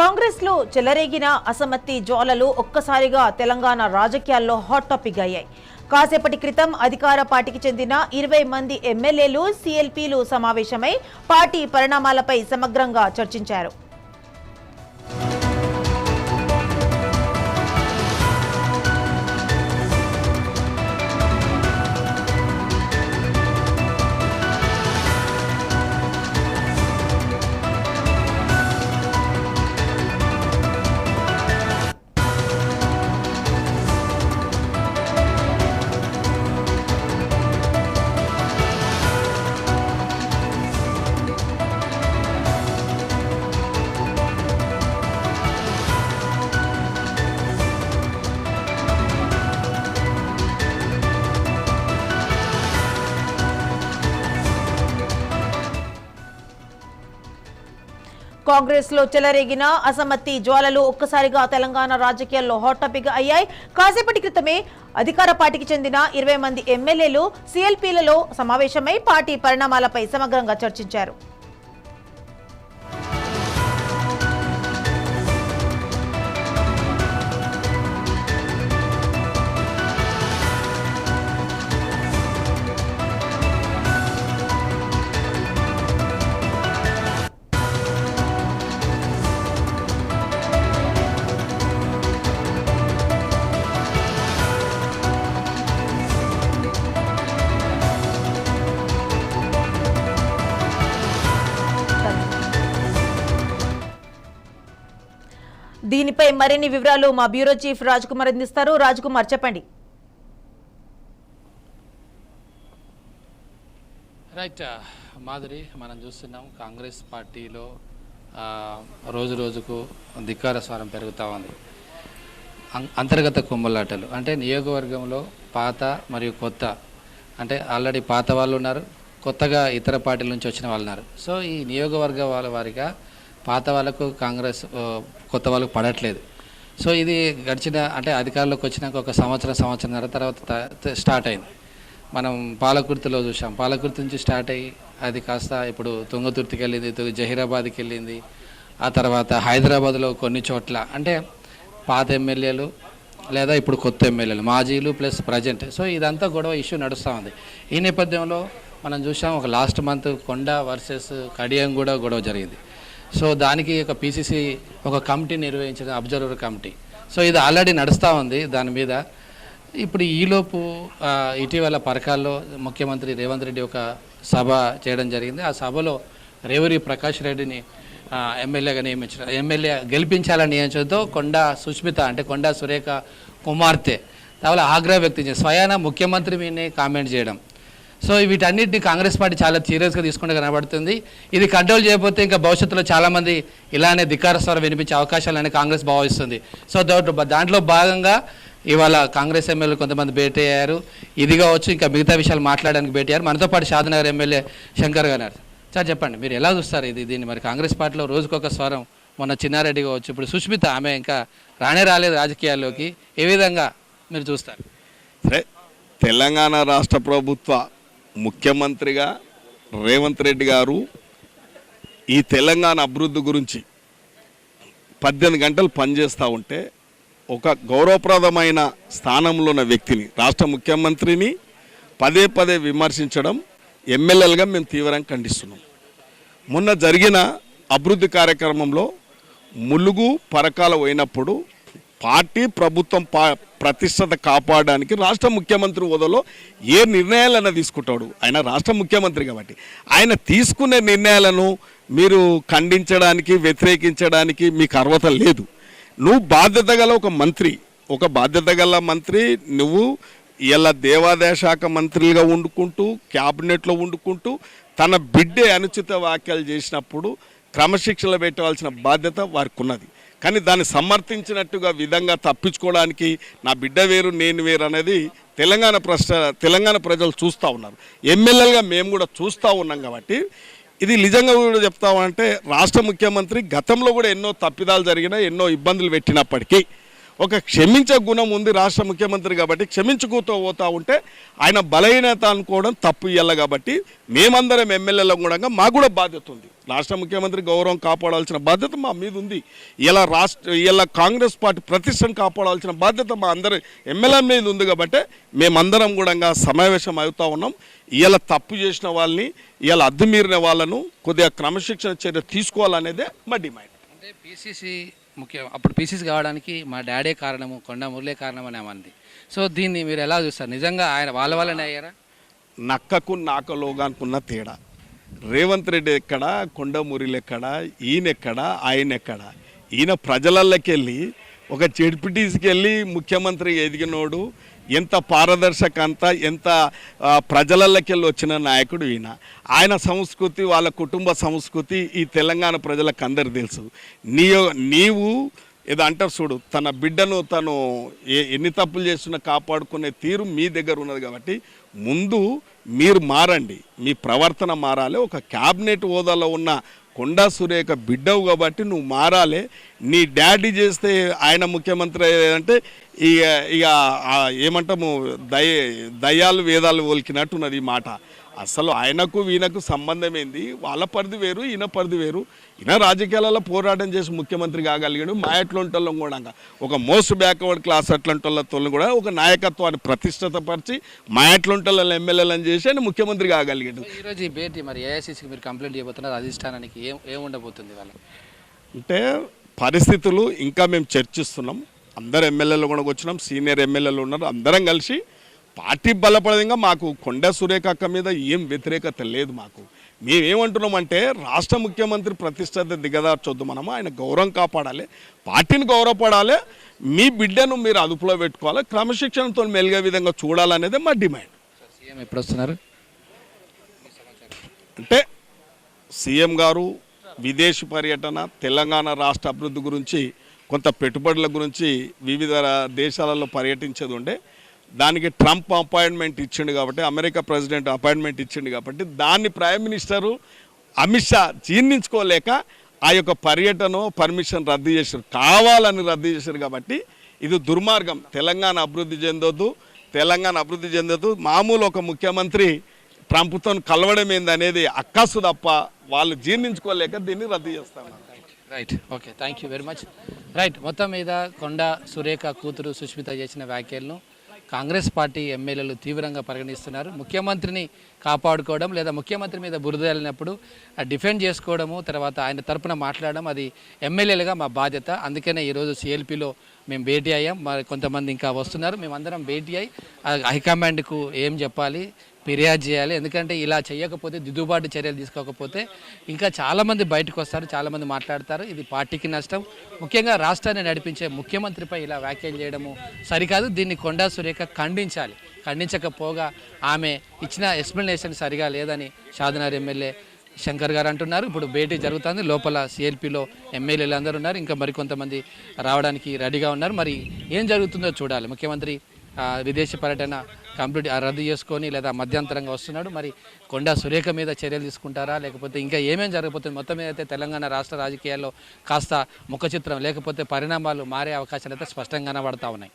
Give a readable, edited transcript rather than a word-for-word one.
కాంగ్రెస్లో చెలరేగిన అసమ్మతి జ్వాలలు ఒక్కసారిగా తెలంగాణ రాజకీయాల్లో హాట్ టాపిక్ అయ్యాయి. కాసేపటి క్రితం అధికార పార్టీకి చెందిన 20 మంది ఎమ్మెల్యేలు, సీఎల్పీలు సమావేశమై పార్టీ పరిణామాలపై సమగ్రంగా చర్చించారు. కాంగ్రెస్ లో చెలరేగిన అసమ్మతి జ్వాలలు ఒక్కసారిగా తెలంగాణ రాజకీయాల్లో హాట్ టాపిక్ అయ్యాయి. కాసేపటి క్రితమే అధికార పార్టీకి చెందిన 20 మంది ఎమ్మెల్యేలు, సీఎల్పీలలో సమావేశమై పార్టీ పరిణామాలపై సమగ్రంగా చర్చించారు. దీనిపై మరిన్ని వివరాలు మా బ్యూరో చీఫ్ రాజ్ కుమార్ అందిస్తారు. రాజ్ కుమార్, చెప్పండి. రైట్ మాధురి, మనం చూస్తున్నాం కాంగ్రెస్ పార్టీలో రోజు రోజుకు ధిక్కార స్వరం పెరుగుతూ ఉంది. అంతర్గత కుమ్మలాటలు అంటే నియోజకవర్గంలో పాత మరియు కొత్త, అంటే ఆల్రెడీ పాత వాళ్ళు ఉన్నారు, కొత్తగా ఇతర పార్టీల నుంచి వచ్చిన వాళ్ళు ఉన్నారు. సో ఈ నియోజకవర్గ వాళ్ళ వారిగా పాత వాళ్ళకు కాంగ్రెస్, కొత్త వాళ్ళకు పడట్లేదు. సో ఇది గడిచిన అంటే అధికారంలోకి వచ్చినాక ఒక సంవత్సరంన్నర తర్వాత స్టార్ట్ అయింది. మనం పాలకుర్తిలో చూసాం, పాలకుర్తి నుంచి స్టార్ట్ అయ్యి అది కాస్త ఇప్పుడు తుంగతుర్తికి వెళ్ళింది, జహీరాబాద్కి వెళ్ళింది, ఆ తర్వాత హైదరాబాద్లో కొన్ని చోట్ల అంటే పాత ఎమ్మెల్యేలు లేదా ఇప్పుడు కొత్త ఎమ్మెల్యేలు, మాజీలు ప్లస్ ప్రజెంట్. సో ఇదంతా గొడవ ఇష్యూ నడుస్తూ ఉంది. ఈ నేపథ్యంలో మనం చూసాం ఒక లాస్ట్ మంత్ కొండ వర్సెస్ కడియం కూడా గొడవ జరిగింది. సో దానికి ఒక పీసీసీ ఒక కమిటీ నిర్వహించిన అబ్జర్వర్ కమిటీ. సో ఇది ఆల్రెడీ నడుస్తూ ఉంది. దాని మీద ఇప్పుడు ఈలోపు ఇటీవల పరకాల్లో ముఖ్యమంత్రి రేవంత్ రెడ్డి ఒక సభ చేయడం జరిగింది. ఆ సభలో రేవూరి ప్రకాష్ రెడ్డిని ఎమ్మెల్యే గెలిపించాలని నియమించడంతో కొండా సుష్మిత అంటే కొండా సురేఖ కుమార్తె చాలా ఆగ్రహం వ్యక్తం చేసి స్వయాన ముఖ్యమంత్రి మీదనే కామెంట్ చేయడం. సో వీటన్నిటిని కాంగ్రెస్ పార్టీ చాలా సీరియస్గా తీసుకుంటే కనబడుతుంది. ఇది కంట్రోల్ చేయకపోతే ఇంకా భవిష్యత్తులో చాలామంది ఇలానే ధిక్కార స్వరం వినిపించే అవకాశాలని కాంగ్రెస్ భావిస్తుంది. సో దాంట్లో భాగంగా ఇవాళ కాంగ్రెస్ ఎమ్మెల్యేలు కొంతమంది భేటీ అయ్యారు. ఇది కావచ్చు, ఇంకా మిగతా విషయాలు మాట్లాడడానికి భేటీ అయ్యారు. మనతో పాటు షాద్నగర్ ఎమ్మెల్యే శంకర్ గారు. సార్ చెప్పండి, మీరు ఎలా చూస్తారు దీన్ని? మరి కాంగ్రెస్ పార్టీలో రోజుకొక స్వరం, మొన్న చిన్నారెడ్డి కావచ్చు, ఇప్పుడు సుష్మిత, ఆమె ఇంకా రాలేదు రాజకీయాల్లోకి, ఏ విధంగా మీరు చూస్తారు? సరే, తెలంగాణ రాష్ట్ర ప్రభుత్వ ముఖ్యమంత్రిగా రేవంత్ రెడ్డి గారు ఈ తెలంగాణ అభివృద్ధి గురించి 18 గంటలు పనిచేస్తూ ఉంటే ఒక గౌరవప్రదమైన స్థానంలో ఉన్న వ్యక్తిని, రాష్ట్ర ముఖ్యమంత్రిని పదే విమర్శించడం ఎమ్మెల్యేలుగా మేము తీవ్రంగా ఖండిస్తున్నాం. మొన్న జరిగిన అభివృద్ధి కార్యక్రమంలో ములుగు పరకాల పోయినప్పుడు పార్టీ ప్రభుత్వం ప్రతిష్టత కాపాడడానికి రాష్ట్ర ముఖ్యమంత్రి హోదాలో ఏ నిర్ణయాలన్నా తీసుకుంటాడు. ఆయన రాష్ట్ర ముఖ్యమంత్రి కాబట్టి ఆయన తీసుకునే నిర్ణయాలను మీరు ఖండించడానికి, వ్యతిరేకించడానికి మీకు అర్హత లేదు. నువ్వు బాధ్యత గల ఒక బాధ్యత గల మంత్రి నువ్వు ఇలా దేవాదాయ శాఖ మంత్రులుగా వండుకుంటూ, క్యాబినెట్లో వండుకుంటూ తన బిడ్డే అనుచిత వ్యాఖ్యలు చేసినప్పుడు క్రమశిక్షణ పెట్టవలసిన బాధ్యత వారికి ఉన్నది. కానీ దాన్ని సమర్థించినట్టుగా విధంగా తప్పించుకోవడానికి నా బిడ్డ వేరు నేను వేరు అనేది తెలంగాణ ప్రజలు చూస్తూ ఉన్నారు. ఎమ్మెల్యేలుగా మేము కూడా చూస్తూ ఉన్నాం. కాబట్టి ఇది నిజంగా కూడా చెప్తామంటే రాష్ట్ర ముఖ్యమంత్రి గతంలో కూడా ఎన్నో తప్పిదాలు జరిగినా, ఎన్నో ఇబ్బందులు పెట్టినప్పటికీ ఒక క్షమించే గుణం ఉంది రాష్ట్ర ముఖ్యమంత్రి కాబట్టి క్షమించుకుంటూ పోతూ ఉంటే ఆయన బలహీనత అనుకోవడం తప్పు ఇయ్యాలి. కాబట్టి మేమందరం ఎమ్మెల్యేలం కూడా మాకు కూడా బాధ్యత ఉంది. రాష్ట్ర ముఖ్యమంత్రి గౌరవం కాపాడాల్సిన బాధ్యత మా మీద ఉంది. ఇలా కాంగ్రెస్ పార్టీ ప్రతిష్టను కాపాడాల్సిన బాధ్యత మా అందరి ఎమ్మెల్యే మీద ఉంది. కాబట్టి మేమందరం కూడా సమావేశం అవుతా ఉన్నాం. ఇలా తప్పు చేసిన వాళ్ళని, ఇలా అద్దుమీరిన వాళ్ళను కొద్దిగా క్రమశిక్షణ చర్య తీసుకోవాలనేదే మా డిమాండ్. అంటే పీసీసీ ముఖ్యం, అప్పుడు పీసీసీ కావడానికి మా డాడే కారణము, కొండ మురళే కారణం అని అమంది. సో దీన్ని మీరు ఎలా చూస్తారు? నిజంగా ఆయన వాళ్ళ వల్లనే అయ్యారా? నక్కకు నాకలోగానుకున్న తేడా. రేవంత్ రెడ్డి ఎక్కడ, కొండ మురళి ఎక్కడ, ఈయన ఎక్కడ, ఆయన ఎక్కడ? ఈయన ప్రజలకి వెళ్ళి ఒక జెడ్పీటీసీకి వెళ్ళి ముఖ్యమంత్రి ఎదిగినోడు, ఎంత పారదర్శకంత, ఎంత ప్రజలకి వెళ్ళి వచ్చిన నాయకుడు ఈయన. ఆయన సంస్కృతి, వాళ్ళ కుటుంబ సంస్కృతి ఈ తెలంగాణ ప్రజలకు అందరు తెలుసు. నీవు ఏదో అంటారు చూడు, తన బిడ్డను తను ఎన్ని తప్పులు చేస్తున్నా కాపాడుకునే తీరు మీ దగ్గర ఉన్నది. కాబట్టి ముందు మీరు మారండి, మీ ప్రవర్తన మారాలి. ఒక క్యాబినెట్ హోదాలో ఉన్న కొండా సురేఖ బిడ్డవు కాబట్టి నువ్వు మారాలి. నీ డాడీ చేస్తే ఆయన ముఖ్యమంత్రి అంటే ఇక ఏమంటాము, దయ్యాలు వేదాలు ఒలికినట్టున్నది ఈ మాట. అసలు ఆయనకు వీనకు సంబంధం ఏంది? వాళ్ళ పరిధి వేరు, ఈయన పరిధి వేరు. ఈయన రాజకీయాలలో పోరాటం చేసి ముఖ్యమంత్రి కాగలిగాడు. మా ఎట్లాంటి కూడా ఒక మోస్ట్ బ్యాక్వర్డ్ క్లాస్ అట్లాంటి కూడా ఒక నాయకత్వాన్ని ప్రతిష్టతపరిచి మా ఎట్లాంటి ఎమ్మెల్యేలను చేసి ఆయన ముఖ్యమంత్రి కాగలిగాడు. ఈరోజు ఈ భేటీ మరి ఏఐసీసీకి మీరు కంప్లైంట్ చేయబోతున్నారు, అధిష్టానానికి ఏం ఉండబోతుంది వాళ్ళ? అంటే పరిస్థితులు ఇంకా మేము చర్చిస్తున్నాం. అందరు ఎమ్మెల్యేలు కూడా వచ్చినాం, సీనియర్ ఎమ్మెల్యేలు ఉన్నారు. అందరం కలిసి పార్టీ బలపడంగా మాకు కొండ సురేఖ అక్క మీద ఏం వ్యతిరేకత లేదు. మాకు మేమేమంటున్నామంటే రాష్ట్ర ముఖ్యమంత్రి ప్రతిష్టత దిగదార్చొద్దు. మనము ఆయన గౌరవం కాపాడాలి, పార్టీని గౌరవపడాలి. మీ బిడ్డను మీరు అదుపులో పెట్టుకోవాలి, క్రమశిక్షణతో మెలిగే విధంగా చూడాలనేది మా డిమాండ్. సీఎం ఎప్పుడు వస్తున్నారు? అంటే సీఎం గారు విదేశీ పర్యటన, తెలంగాణ రాష్ట్ర అభివృద్ధి గురించి, కొంత పెట్టుబడుల గురించి వివిధ దేశాలలో పర్యటించేది ఉండే. దానికి ట్రంప్ అపాయింట్మెంట్ ఇచ్చిండు కాబట్టి, అమెరికా ప్రెసిడెంట్ అపాయింట్మెంట్ ఇచ్చిండు కాబట్టి దాన్ని ప్రైమ్ మినిస్టరు అమిత్ షా జీర్ణించుకోలేక ఆ యొక్క పర్యటన పర్మిషన్ రద్దు చేశారు, కావాలని రద్దు చేశారు. కాబట్టి ఇది దుర్మార్గం. తెలంగాణ అభివృద్ధి చెందదు. మామూలు ఒక ముఖ్యమంత్రి ట్రంప్తో కలవడం ఏందనేది అక్కసు తప్ప వాళ్ళు జీర్ణించుకోలేక దీన్ని రద్దు చేస్తాను. Right, okay, thank you very much. Right, మొత్తం మీద కొండ సురేఖ కూతురు సుష్మిత చేసిన వ్యాఖ్యలను కాంగ్రెస్ పార్టీ ఎమ్మెల్యేలు తీవ్రంగా పరిగణిస్తున్నారు. ముఖ్యమంత్రిని కాపాడుకోవడం లేదా ముఖ్యమంత్రి మీద బురద వెళ్ళినప్పుడు డిఫెండ్ చేసుకోవడము, తర్వాత ఆయన తరపున మాట్లాడడం అది ఎమ్మెల్యేలుగా మా బాధ్యత. అందుకనే ఈరోజు సిఎల్పిలో మేము భేటీ అయ్యాం. మరి కొంతమంది ఇంకా వస్తున్నారు. మేమందరం భేటీ అయ్యి హైకమాండ్కు ఏం చెప్పాలి, ఫిర్యాదు చేయాలి. ఎందుకంటే ఇలా చేయకపోతే, దిద్దుబాటు చర్యలు తీసుకోకపోతే ఇంకా చాలామంది బయటకు వస్తారు, చాలామంది మాట్లాడతారు. ఇది పార్టీకి నష్టం. ముఖ్యంగా రాష్ట్రాన్ని నడిపించే ముఖ్యమంత్రిపై ఇలా వ్యాఖ్యలు చేయడము సరికాదు. దీన్ని కొండా సురేఖ ఖండించాలి. ఖండించకపోగా ఆమె ఇచ్చిన ఎక్స్ప్లెనేషన్ సరిగా లేదని షాద్నగర్ ఎమ్మెల్యే శంకర్ గారు అంటున్నారు. ఇప్పుడు భేటీ జరుగుతుంది. లోపల సిఎల్పిలో ఎమ్మెల్యేలు అందరూ ఉన్నారు, ఇంకా మరికొంతమంది రావడానికి రెడీగా ఉన్నారు. మరి ఏం జరుగుతుందో చూడాలి. ముఖ్యమంత్రి విదేశీ పర్యటన కంప్లీట్ రద్దు చేసుకొని లేదా మధ్యంతరంగా వస్తున్నాడు. మరి కొండా సురేఖ మీద చర్యలు తీసుకుంటారా, లేకపోతే ఇంకా ఏమేమి జరగబోతుంది? మొత్తం మీద అయితే తెలంగాణ రాష్ట్ర రాజకీయాల్లో కాస్త ముఖ చిత్రం లేకపోతే పరిణామాలు మారే అవకాశాలు అయితే స్పష్టంగా కనబడతా ఉన్నాయి.